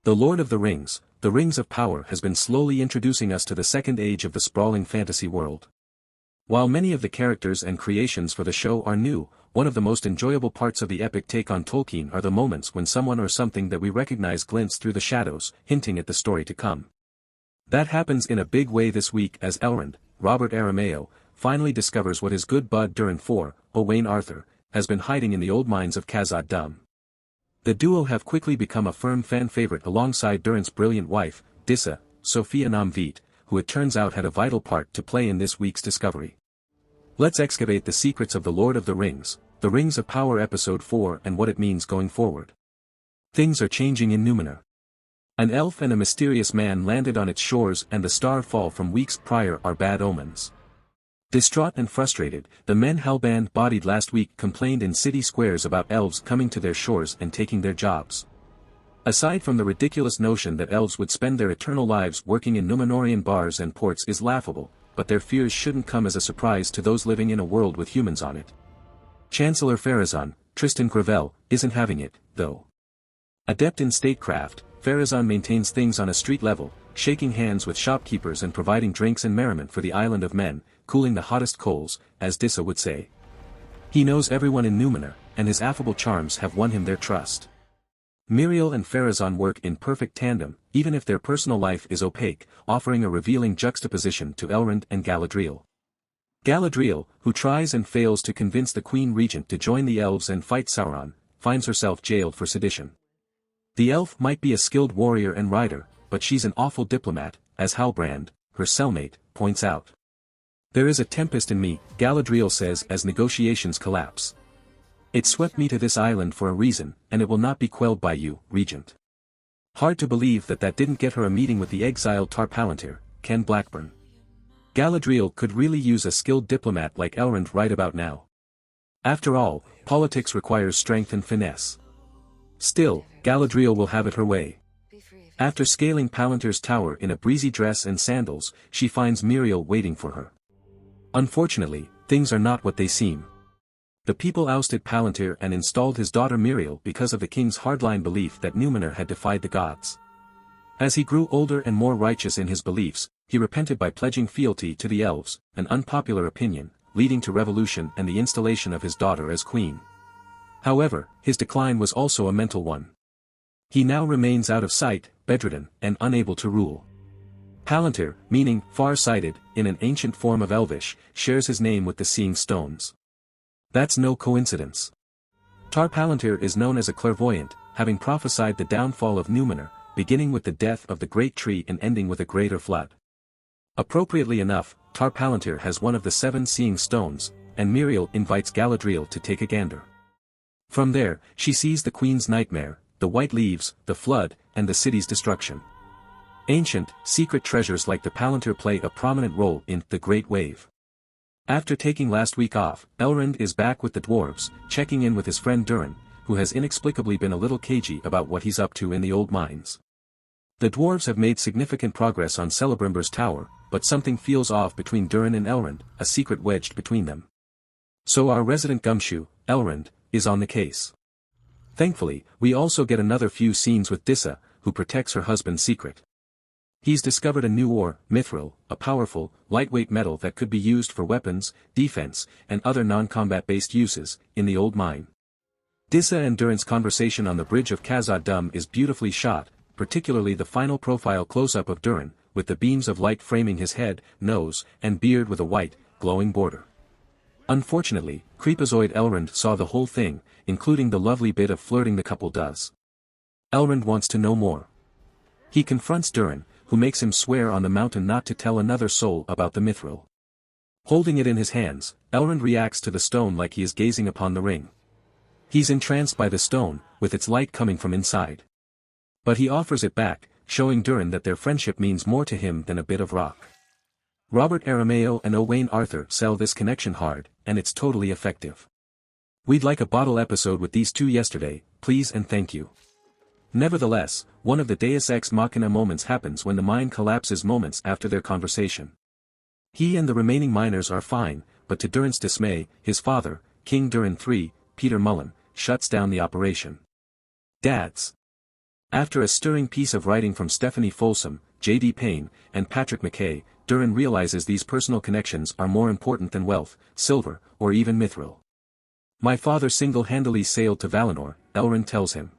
The Lord of the Rings, the Rings of Power has been slowly introducing us to the second age of the sprawling fantasy world. While many of the characters and creations for the show are new, one of the most enjoyable parts of the epic take on Tolkien are the moments when someone or something that we recognize glints through the shadows, hinting at the story to come. That happens in a big way this week as Elrond, Robert Aramayo, finally discovers what his good bud Durin IV, Owain Arthur, has been hiding in the old mines of Khazad-dûm. The duo have quickly become a firm fan favorite alongside Durin's brilliant wife, Dissa, Sophia Namvit, who it turns out had a vital part to play in this week's discovery. Let's excavate the secrets of the Lord of the Rings, the Rings of Power Episode 4 and what it means going forward. Things are changing in Númenor. An elf and a mysterious man landed on its shores and the star fall from weeks prior are bad omens. Distraught and frustrated, the men Halbrand-bodied last week complained in city squares about elves coming to their shores and taking their jobs. Aside from the ridiculous notion that elves would spend their eternal lives working in Númenorian bars and ports is laughable, but their fears shouldn't come as a surprise to those living in a world with humans on it. Chancellor Pharazôn, Tristan Gravel, isn't having it, though. Adept in statecraft, Pharazôn maintains things on a street level, shaking hands with shopkeepers and providing drinks and merriment for the island of men, cooling the hottest coals, as Dissa would say. He knows everyone in Númenor, and his affable charms have won him their trust. Miriel and Pharazôn work in perfect tandem, even if their personal life is opaque, offering a revealing juxtaposition to Elrond and Galadriel. Galadriel, who tries and fails to convince the Queen Regent to join the elves and fight Sauron, finds herself jailed for sedition. The elf might be a skilled warrior and rider, but she's an awful diplomat, as Halbrand, her cellmate, points out. There is a tempest in me, Galadriel says as negotiations collapse. It swept me to this island for a reason, and it will not be quelled by you, Regent. Hard to believe that didn't get her a meeting with the exiled Tar Palantir, Ken Blackburn. Galadriel could really use a skilled diplomat like Elrond right about now. After all, politics requires strength and finesse. Still, Galadriel will have it her way. After scaling Palantir's tower in a breezy dress and sandals, she finds Miriel waiting for her. Unfortunately, things are not what they seem. The people ousted Palantir and installed his daughter Miriel because of the king's hardline belief that Númenor had defied the gods. As he grew older and more righteous in his beliefs, he repented by pledging fealty to the elves, an unpopular opinion, leading to revolution and the installation of his daughter as queen. However, his decline was also a mental one. He now remains out of sight, bedridden, and unable to rule. Palantir, meaning far-sighted, in an ancient form of Elvish, shares his name with the Seeing Stones. That's no coincidence. Tar Palantir is known as a clairvoyant, having prophesied the downfall of Númenor, beginning with the death of the great tree and ending with a greater flood. Appropriately enough, Tar Palantir has one of the 7 Seeing Stones, and Miriel invites Galadriel to take a gander. From there, she sees the Queen's nightmare, the white leaves, the flood, and the city's destruction. Ancient, secret treasures like the Palantir play a prominent role in The Great Wave. After taking last week off, Elrond is back with the dwarves, checking in with his friend Durin, who has inexplicably been a little cagey about what he's up to in the old mines. The dwarves have made significant progress on Celebrimbor's tower, but something feels off between Durin and Elrond, a secret wedged between them. So our resident gumshoe, Elrond, is on the case. Thankfully, we also get another few scenes with Dissa, who protects her husband's secret. He's discovered a new ore, mithril, a powerful, lightweight metal that could be used for weapons, defense, and other non-combat-based uses, in the old mine. Dissa and Durin's conversation on the bridge of Khazad-dûm is beautifully shot, particularly the final profile close-up of Durin, with the beams of light framing his head, nose, and beard with a white, glowing border. Unfortunately, Creepazoid Elrond saw the whole thing, including the lovely bit of flirting the couple does. Elrond wants to know more. He confronts Durin, who makes him swear on the mountain not to tell another soul about the mithril. Holding it in his hands, Elrond reacts to the stone like he is gazing upon the ring. He's entranced by the stone, with its light coming from inside. But he offers it back, showing Durin that their friendship means more to him than a bit of rock. Robert Aramayo and Owain Arthur sell this connection hard, and it's totally effective. We'd like a bottle episode with these two yesterday, please and thank you. Nevertheless, one of the Deus Ex Machina moments happens when the mine collapses moments after their conversation. He and the remaining miners are fine, but to Durin's dismay, his father, King Durin III, Peter Mullen, shuts down the operation. Dads. After a stirring piece of writing from Stephanie Folsom, J.D. Payne, and Patrick McKay, Duran realizes these personal connections are more important than wealth, silver, or even mithril. My father single-handedly sailed to Valinor, Elrond tells him.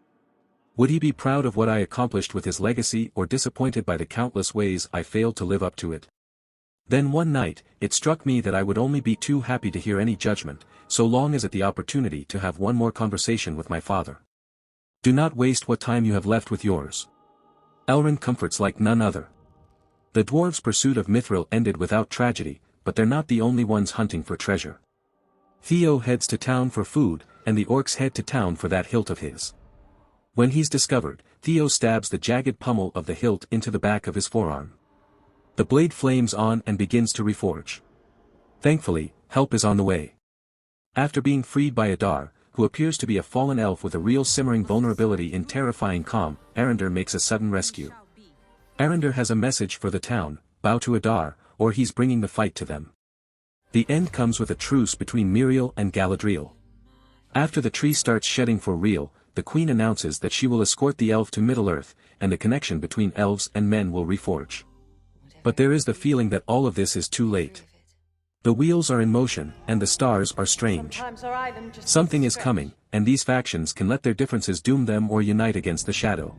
Would he be proud of what I accomplished with his legacy or disappointed by the countless ways I failed to live up to it? Then one night, it struck me that I would only be too happy to hear any judgment, so long as it the opportunity to have one more conversation with my father. Do not waste what time you have left with yours. Elrond comforts like none other. The dwarves' pursuit of mithril ended without tragedy, but they're not the only ones hunting for treasure. Theo heads to town for food, and the orcs head to town for that hilt of his. When he's discovered, Theo stabs the jagged pommel of the hilt into the back of his forearm. The blade flames on and begins to reforge. Thankfully, help is on the way. After being freed by Adar, who appears to be a fallen elf with a real simmering vulnerability in terrifying calm, Arendar makes a sudden rescue. Arendar has a message for the town: bow to Adar, or he's bringing the fight to them. The end comes with a truce between Miriel and Galadriel. After the tree starts shedding for real, the queen announces that she will escort the elf to Middle-earth, and the connection between elves and men will reforge. But there is the feeling that all of this is too late. The wheels are in motion, and the stars are strange. Something is coming, and these factions can let their differences doom them or unite against the shadow.